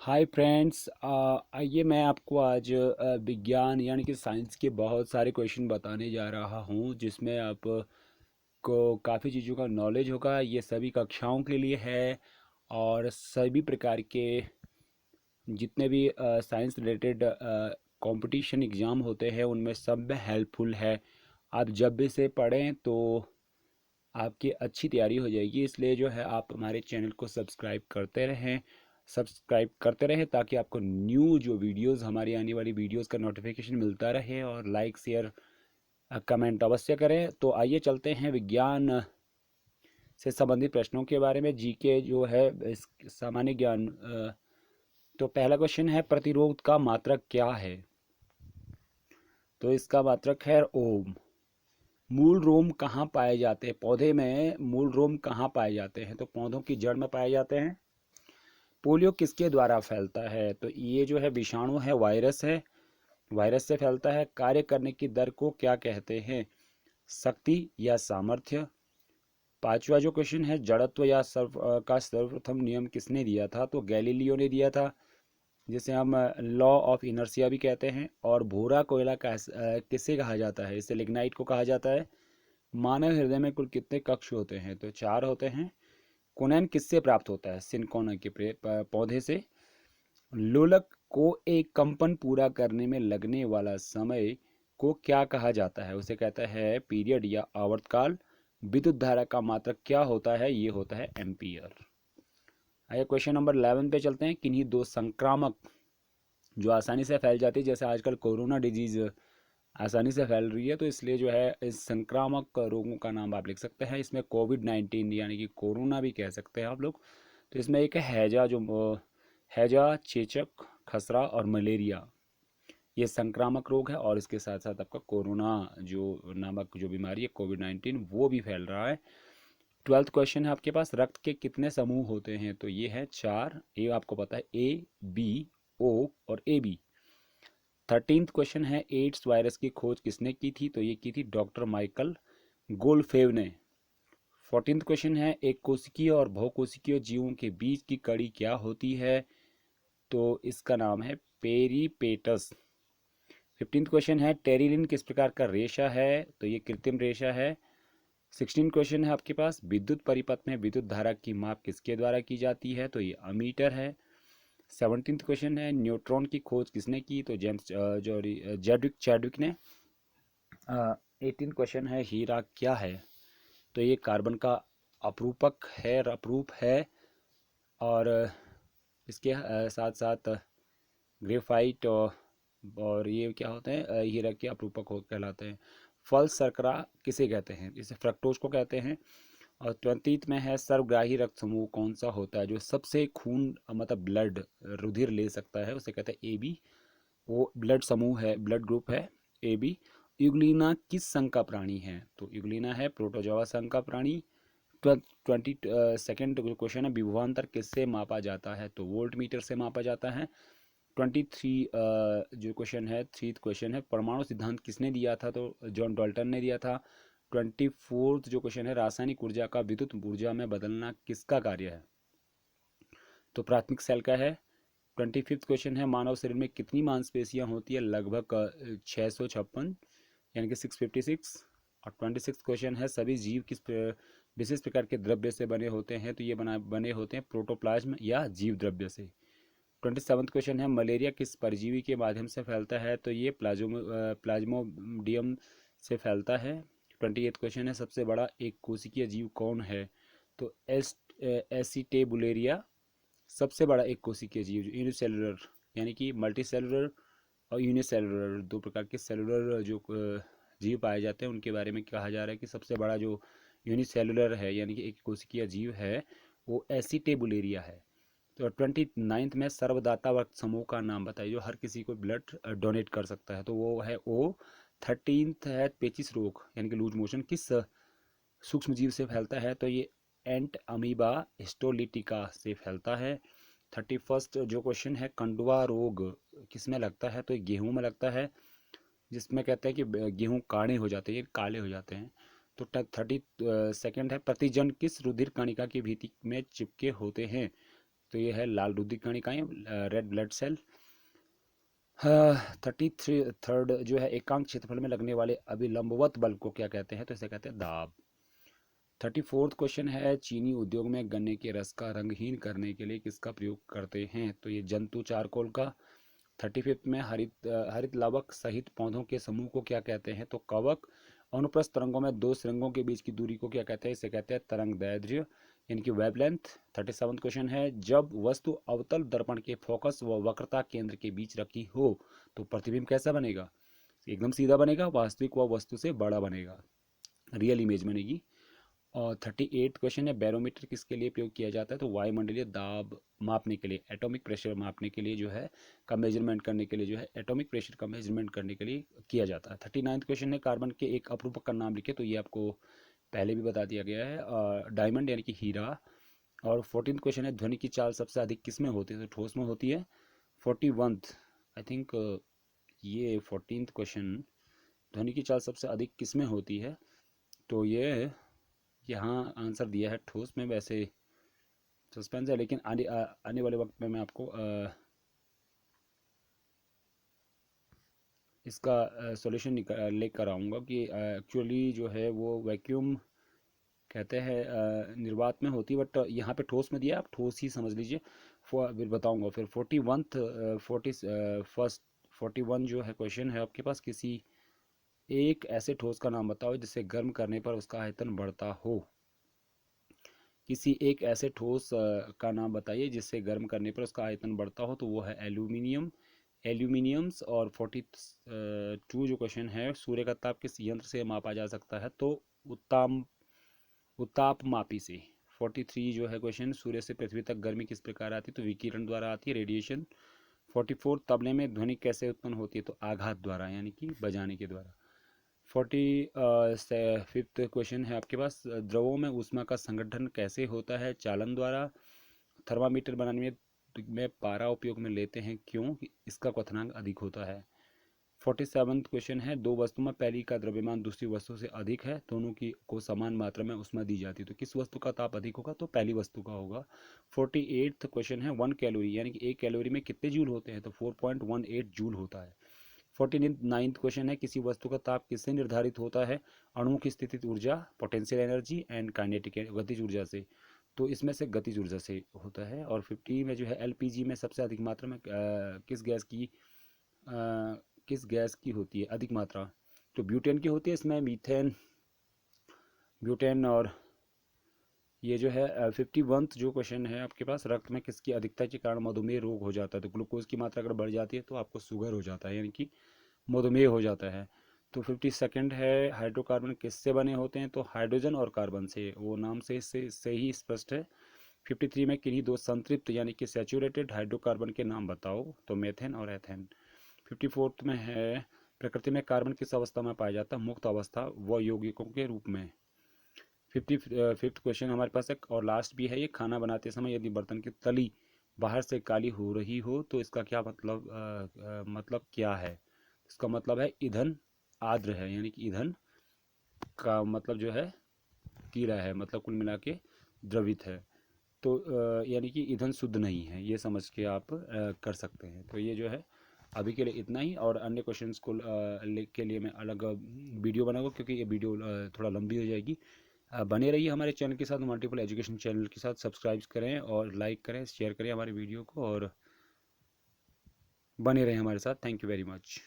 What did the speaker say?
Hi friends, आइए मैं आपको आज विज्ञान यानी कि साइंस के बहुत सारे क्वेश्चन बताने जा रहा हूँ जिसमें आपको काफ़ी चीज़ों का नॉलेज होगा। ये सभी कक्षाओं के लिए है और सभी प्रकार के जितने भी साइंस रिलेटेड कंपटीशन एग्ज़ाम होते हैं उनमें सब में हेल्पफुल है। आप जब भी से पढ़ें तो आपकी अच्छी तैयारी हो जाएगी। इसलिए जो है आप हमारे चैनल को सब्सक्राइब करते रहें ताकि आपको न्यू जो वीडियोस हमारी आने वाली वीडियोस का नोटिफिकेशन मिलता रहे। और लाइक शेयर कमेंट अवश्य करें। तो आइए चलते हैं विज्ञान से संबंधित प्रश्नों के बारे में। जीके जो है सामान्य ज्ञान। तो पहला क्वेश्चन है, प्रतिरोध का मात्रक क्या है? तो इसका मात्रक है ओम। मूल रोम कहाँ पाए जाते हैं? पौधे में मूल रोम कहाँ पाए जाते हैं? तो पौधों की जड़ में पाए जाते हैं। पोलियो किसके द्वारा फैलता है? तो ये जो है विषाणु है, वायरस है, वायरस से फैलता है। कार्य करने की दर को क्या कहते हैं? शक्ति या सामर्थ्य। पांचवा जो क्वेश्चन है, जड़त्व या का सर्वप्रथम नियम किसने दिया था? तो गैलीलियो ने दिया था, जिसे हम लॉ ऑफ इनर्शिया भी कहते हैं। और भूरा कोयला किससे कहा जाता है? इसे लिग्नाइट को कहा जाता है। मानव हृदय में कुल कितने कक्ष होते हैं? तो 4 होते हैं। कुनैन किससे प्राप्त होता है? सिनकोना के पौधे से। लोलक को एक कंपन पूरा करने में लगने वाला समय को क्या कहा जाता है? उसे कहता है पीरियड या आवर्तकाल। विद्युत धारा का मात्रक क्या होता है? ये होता है एम्पियर। आइए क्वेश्चन नंबर 11 पे चलते हैं। किन्हीं दो संक्रामक जो आसानी से फैल जाती है, जैसे आजकल कोरोना डिजीज आसानी से फैल रही है, तो इसलिए जो है इस संक्रामक रोगों का नाम आप लिख सकते हैं। इसमें कोविड-19 यानी कि कोरोना भी कह सकते हैं आप लोग। तो इसमें एक है हैजा, हैजा, चेचक, खसरा और मलेरिया। ये संक्रामक रोग है और इसके साथ साथ आपका कोरोना जो नामक जो बीमारी है कोविड-19 वो भी फैल रहा है। 12th क्वेश्चन है आपके पास, रक्त के कितने समूह होते हैं? तो ये है 4। ए आपको पता है, ए, बी, ओ और ए बी। 13th क्वेश्चन है, एड्स वायरस की खोज किसने की थी? तो ये की थी डॉक्टर माइकल गोल्डफेव ने। 14th क्वेश्चन है, एक कोशिकीय और बहुकोशिकीय जीवों के बीच की कड़ी क्या होती है? तो इसका नाम है पेरीपेटस। 15th क्वेश्चन है, टेरिलिन किस प्रकार का रेशा है? तो ये कृत्रिम रेशा है। 16 क्वेश्चन है आपके पास, विद्युत परिपथ में विद्युत धारा की माप किसके द्वारा की जाती है? तो ये अमीटर है। 17th क्वेश्चन है, न्यूट्रॉन की खोज किसने की? तो जेम्स जो जेडविक चैडविक ने। 18th क्वेश्चन है, हीरा क्या है? तो ये कार्बन का अपरूपक है, अपरूप है। और इसके साथ साथ ग्रेफाइट और ये क्या होते हैं, हीरा के अपरूपक कहलाते हैं। फल शर्करा किसे कहते हैं? इसे फ्रक्टोज को कहते हैं। और 20th में है, सर्वग्राही रक्त समूह कौन सा होता है जो सबसे खून मतलब ब्लड रुधिर ले सकता है? उसे कहते हैं ए बी। वो ब्लड समूह है, ब्लड ग्रुप है ए बी। यूग्लिना किस संघ का प्राणी है? तो यूग्लिना है प्रोटोजोआ संघ का प्राणी। 22nd क्वेश्चन है, विभवांतर किससे मापा जाता है? तो वोल्ट मीटर से मापा जाता है। 23 जो क्वेश्चन है, 3th क्वेश्चन है, परमाणु सिद्धांत किसने दिया था? तो जॉन डाल्टन ने दिया था। 24th जो क्वेश्चन है, रासायनिक ऊर्जा का विद्युत ऊर्जा में बदलना किसका कार्य है? तो प्राथमिक सेल का है। 25th क्वेश्चन है, मानव शरीर में कितनी मांसपेशियां होती है? लगभग 656 यानी कि 656। और 26th क्वेश्चन है, सभी जीव किस विशेष प्रकार के द्रव्य से बने होते हैं? तो ये बने होते हैं प्रोटोप्लाज्म या जीव द्रव्य से। 27th क्वेश्चन है, मलेरिया किस परजीवी के माध्यम से फैलता है? तो ये प्लाज्मोडियम से फैलता है। 28th क्वेश्चन है, सबसे बड़ा एक कोशिकीय जीव कौन है? तो एसिटेबुलेरिया सबसे बड़ा एक कोशिकीय जीव यूनिसेलुलर यानी कि मल्टी सेलुलर और यूनिसेलुलर दो प्रकार के सेलुलर जो जीव पाए जाते हैं उनके बारे में कहा जा रहा है कि सबसे बड़ा जो यूनिसेलुलर है यानी कि एक कोशिकीय जीव है वो एसिटेबुलेरिया है। तो 29th में सर्वदाता वर्ग समूह का नाम बताइए जो हर किसी को ब्लड डोनेट कर सकता है? तो वो है ओ। 13th है, पेचिस रोग यानी कि लूज मोशन किस सूक्ष्म जीव से फैलता है? तो ये एंट अमीबा हिस्टोलिटिका से फैलता है। 31st जो क्वेश्चन है, कंडुआ रोग किस में लगता है? तो गेहूं में लगता है, जिसमें कहते हैं कि गेहूं काणे हो जाते हैं, काले हो जाते हैं। तो 32nd है, प्रतिजन किस रुधिर कणिका की भित्ति में चिपके होते हैं? तो ये है लाल रुधिर कणिकाएं, रेड ब्लड सेल। 33 जो है एकांक क्षेत्रफल में लगने वाले अभिलंबवत बल को क्या कहते हैं? तो इसे कहते हैं दाब। 34 क्वेश्चन है, चीनी उद्योग में गन्ने के रस का रंगहीन करने के लिए किसका प्रयोग करते हैं? तो ये जंतु चारकोल का। 35 में हरित लावक सहित पौधों के समूह को क्या कहते हैं? तो कवक। अनुप्रस्थ तरंगों में दो श्रृंगों के बीच की दूरी को क्या कहते हैं? इसे कहते हैं तरंग दैर्ध्य, यानी कि वेवलेंथ। 37 क्वेश्चन है, जब वस्तु अवतल दर्पण के फोकस व वक्रता केंद्र के बीच रखी हो तो प्रतिबिंब कैसा बनेगा? एकदम सीधा बनेगा, वास्तविक व वस्तु से बड़ा बनेगा, रियल इमेज बनेगी। और 38 क्वेश्चन है, बैरोमीटर किसके लिए प्रयोग किया जाता है? तो वायुमंडलीय दाब मापने के लिए, एटॉमिक प्रेशर मापने के लिए जो है, का मेजरमेंट करने के लिए जो है, एटॉमिक प्रेशर का मेजरमेंट करने के लिए किया जाता है। 39 क्वेश्चन है, कार्बन के एक अपरूपक का नाम लिखे। तो ये आपको पहले भी बता दिया गया है, डायमंड यानी कि हीरा। और 14 क्वेश्चन है, ध्वनि की चाल सबसे अधिक किस में होती है? तो ठोस में होती है। 41 आई थिंक ये 14 क्वेश्चन, ध्वनि की चाल सबसे अधिक किस में होती है? तो ये यहाँ आंसर दिया है ठोस में। वैसे सस्पेंस है, लेकिन आने वाले वक्त में मैं आपको इसका सॉल्यूशन लेकर आऊँगा कि एक्चुअली जो है वो वैक्यूम कहते हैं निर्वात में होती है, बट यहाँ पे ठोस में दिया, आप ठोस ही समझ लीजिए। फिर बताऊँगा। फिर 41 जो है क्वेश्चन है आपके पास, किसी एक ऐसे ठोस का नाम बताओ जिसे गर्म करने पर उसका आयतन बढ़ता हो। किसी एक ऐसे ठोस का नाम बताइए जिससे गर्म करने पर उसका आयतन बढ़ता हो। तो वो है एल्यूमिनियम्स। और 42 जो क्वेश्चन है, सूर्य का ताप किस यंत्र से मापा जा सकता है? तो उत्तापमापी से। 43 जो है क्वेश्चन, सूर्य से पृथ्वी तक गर्मी किस प्रकार आती है? तो विकिरण द्वारा आती है, रेडिएशन। 44 तबले में ध्वनि कैसे उत्पन्न होती है? तो आघात द्वारा, यानी कि बजाने के द्वारा। 45th क्वेश्चन है आपके पास, द्रवों में ऊष्मा का संगठन कैसे होता है? चालन द्वारा। थर्मामीटर बनाने में पारा उपयोग में लेते हैं, क्यों? इसका क्वथनांक अधिक होता है। 47th क्वेश्चन है, दो वस्तु में पहली का द्रव्यमान दूसरी वस्तु से अधिक है, दोनों की को समान मात्रा में ऊष्मा दी जाती है, तो किस वस्तु का ताप अधिक होगा? तो पहली वस्तु का होगा। 48th क्वेश्चन है, 1 कैलोरी यानी कि 1 कैलोरी में कितने जूल होते हैं? तो 4.18 जूल होता है। 49th क्वेश्चन है, किसी वस्तु का ताप किससे निर्धारित होता है? अणुओं की स्थितिज ऊर्जा, पोटेंशियल एनर्जी एंड काइनेटिक गतिज ऊर्जा से। तो इसमें से गतिज ऊर्जा से होता है। और 50 में जो है, एलपीजी में सबसे अधिक मात्रा में किस गैस की होती है अधिक मात्रा? तो ब्यूटेन की होती है। इसमें मीथेन, ब्यूटेन। और ये जो है 51 जो क्वेश्चन है आपके पास, रक्त में किसकी अधिकता के कारण मधुमेह रोग हो जाता है? तो ग्लूकोज की मात्रा अगर बढ़ जाती है तो आपको शुगर हो जाता है, यानी कि मधुमेह हो जाता है। तो 52 है, हाइड्रोकार्बन किससे बने होते हैं? तो हाइड्रोजन और कार्बन से, वो नाम से ही स्पष्ट है। 53 में किन्हीं दो संतृप्त यानी कि सैचुरेटेड हाइड्रोकार्बन के नाम बताओ। तो मेथेन और एथेन। 54 में है, प्रकृति में कार्बन किस अवस्था में पाया जाता है? मुक्त अवस्था व यौगिकों के रूप में। 55th क्वेश्चन हमारे पास एक और लास्ट भी है, ये खाना बनाते समय यदि बर्तन की तली बाहर से काली हो रही हो तो इसका क्या मतलब क्या है? इसका मतलब है ईंधन आर्द्र है, यानी कि ईंधन का मतलब जो है कीड़ा है, मतलब कुल मिला के द्रवित है। तो यानी कि ईंधन शुद्ध नहीं है, ये समझ के आप कर सकते हैं। तो ये जो है अभी के लिए इतना ही, और अन्य क्वेश्चंस को के लिए मैं अलग वीडियो बनाऊंगा, क्योंकि ये वीडियो थोड़ा लंबी हो जाएगी। बने रहिए हमारे चैनल के साथ, मल्टीपल एजुकेशन चैनल के साथ। सब्सक्राइब करें और लाइक करें, शेयर करें हमारे वीडियो को, और बने रहें हमारे साथ। Thank you very much.